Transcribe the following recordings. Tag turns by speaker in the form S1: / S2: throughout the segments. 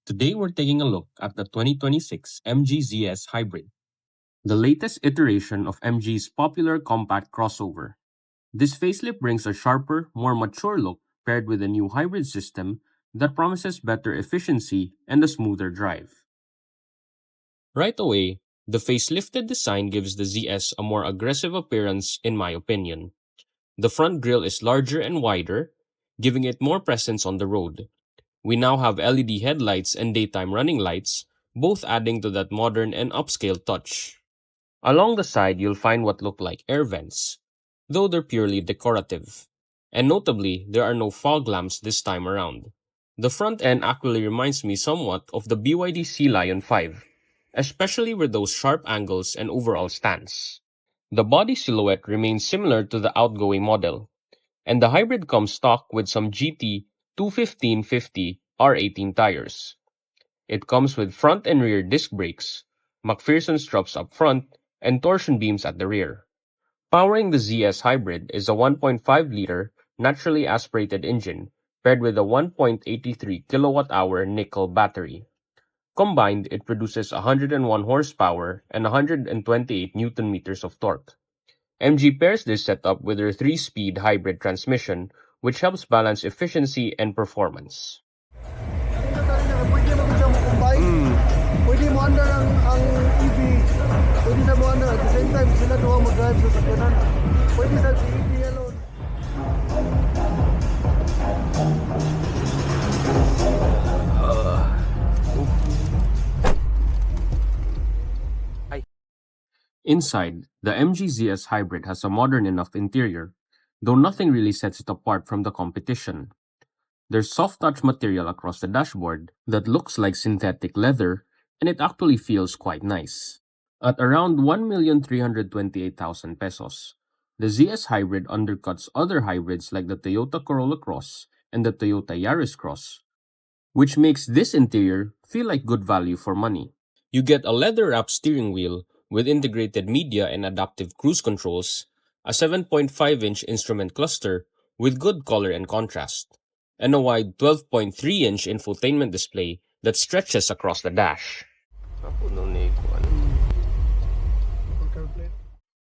S1: Today we're taking a look at the 2026 MG ZS Hybrid, the latest iteration of MG's popular compact crossover. This facelift brings a sharper, more mature look paired with a new hybrid system that promises better efficiency and a smoother drive. Right away, the facelifted design gives the ZS a more aggressive appearance in my opinion. The front grille is larger and wider, giving it more presence on the road. We now have LED headlights and daytime running lights, both adding to that modern and upscale touch. Along the side, you'll find what look like air vents, though they're purely decorative. And notably, there are no fog lamps this time around. The front end actually reminds me somewhat of the BYD Sea Lion 5, especially with those sharp angles and overall stance. The body silhouette remains similar to the outgoing model, and the hybrid comes stock with some GT 215/50 R18 tires. It comes with front and rear disc brakes, McPherson struts up front, and torsion beams at the rear. Powering the ZS Hybrid is a 1.5-liter naturally aspirated engine paired with a 1.83 kilowatt-hour nickel battery. Combined, it produces 101 horsepower and 128 newton-meters of torque. MG pairs this setup with their 3-speed hybrid transmission, which helps balance efficiency and performance.
S2: Pwede mo siya mag-combine. Pwede mo under ang EV. Pwede na mo under. At the same time, sila doon mag-drive sa sakyanan. Pwede sa EV alone.
S1: Inside, the MG ZS Hybrid has a modern enough interior, though nothing really sets it apart from the competition. There's soft touch material across the dashboard that looks like synthetic leather, and it actually feels quite nice. At around 1,328,000 pesos, the ZS Hybrid undercuts other hybrids like the Toyota Corolla Cross and the Toyota Yaris Cross, which makes this interior feel like good value for money. You get a leather-wrapped steering wheel with integrated media and adaptive cruise controls, a 7.5-inch instrument cluster with good color and contrast, and a wide 12.3-inch infotainment display that stretches across the dash.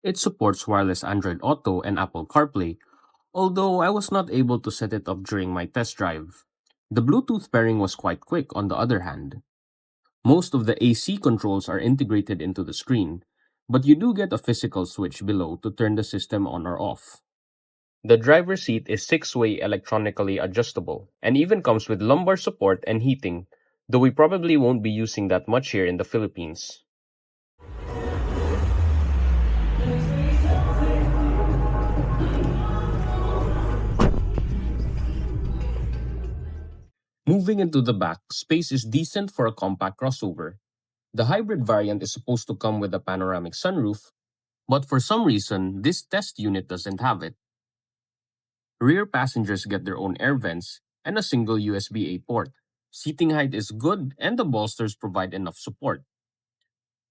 S1: It supports wireless Android Auto and Apple CarPlay, although I was not able to set it up during my test drive. The Bluetooth pairing was quite quick on the other hand. Most of the AC controls are integrated into the screen, but you do get a physical switch below to turn the system on or off. The driver's seat is 6-way electronically adjustable, and even comes with lumbar support and heating, though we probably won't be using that much here in the Philippines. Moving into the back, space is decent for a compact crossover. The hybrid variant is supposed to come with a panoramic sunroof, but for some reason, this test unit doesn't have it. Rear passengers get their own air vents and a single USB-A port. Seating height is good and the bolsters provide enough support.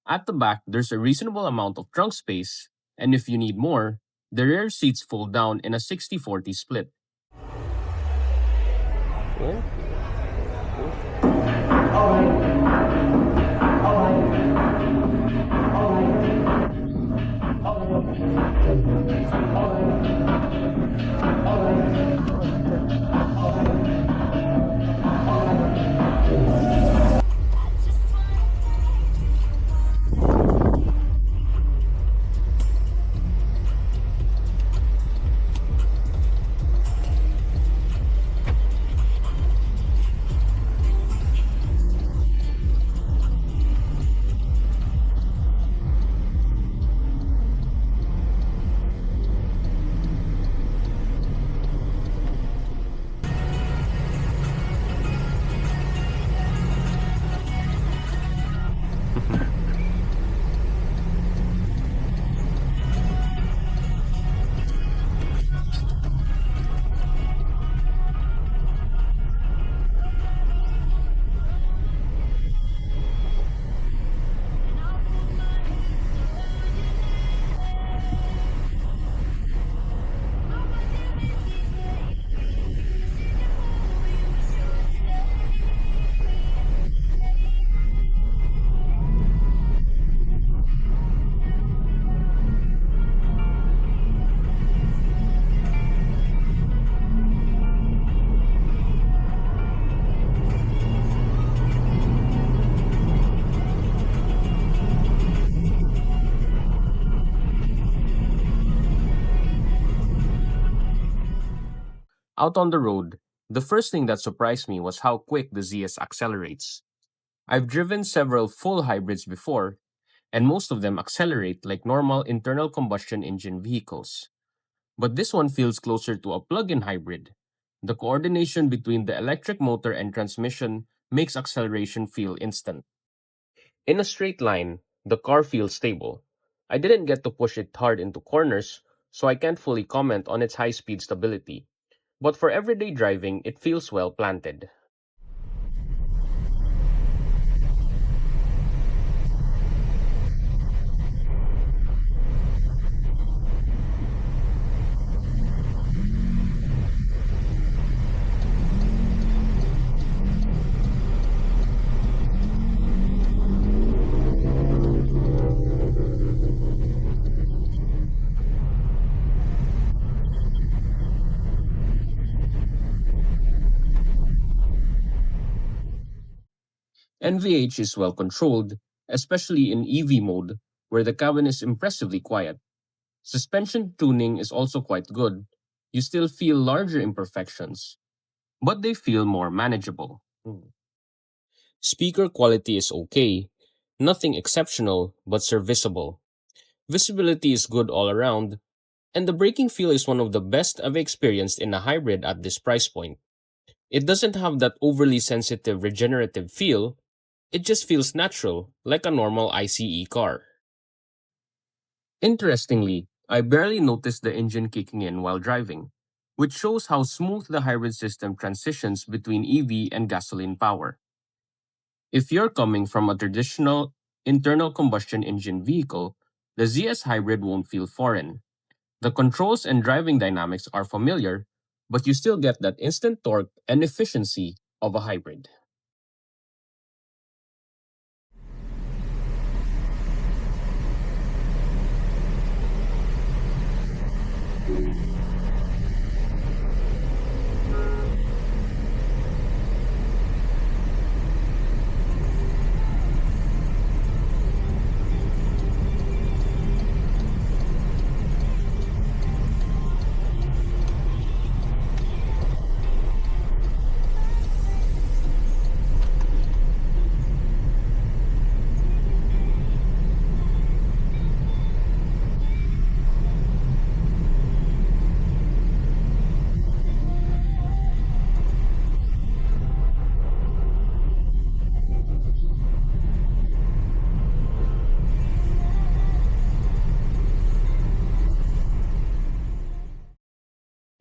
S1: At the back, there's a reasonable amount of trunk space, and if you need more, the rear seats fold down in a 60-40 split. Out on the road, the first thing that surprised me was how quick the ZS accelerates. I've driven several full hybrids before, and most of them accelerate like normal internal combustion engine vehicles. But this one feels closer to a plug in hybrid. The coordination between the electric motor and transmission makes acceleration feel instant. In a straight line, the car feels stable. I didn't get to push it hard into corners, so I can't fully comment on its high speed stability. But for everyday driving, it feels well planted. NVH is well controlled, especially in EV mode, where the cabin is impressively quiet. Suspension tuning is also quite good. You still feel larger imperfections, but they feel more manageable. Speaker quality is okay, nothing exceptional, but serviceable. Visibility is good all around, and the braking feel is one of the best I've experienced in a hybrid at this price point. It doesn't have that overly sensitive regenerative feel, it just feels natural, like a normal ICE car. Interestingly, I barely noticed the engine kicking in while driving, which shows how smooth the hybrid system transitions between EV and gasoline power. If you're coming from a traditional internal combustion engine vehicle, the ZS Hybrid won't feel foreign. The controls and driving dynamics are familiar, but you still get that instant torque and efficiency of a hybrid.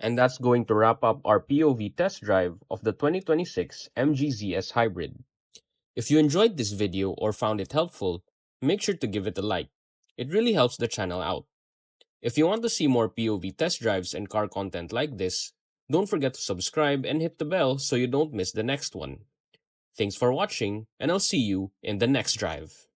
S1: And that's going to wrap up our POV test drive of the 2026 MGZS Hybrid. If you enjoyed this video or found it helpful, make sure to give it a like. It really helps the channel out. If you want to see more POV test drives and car content like this, don't forget to subscribe and hit the bell so you don't miss the next one. Thanks for watching, and I'll see you in the next drive.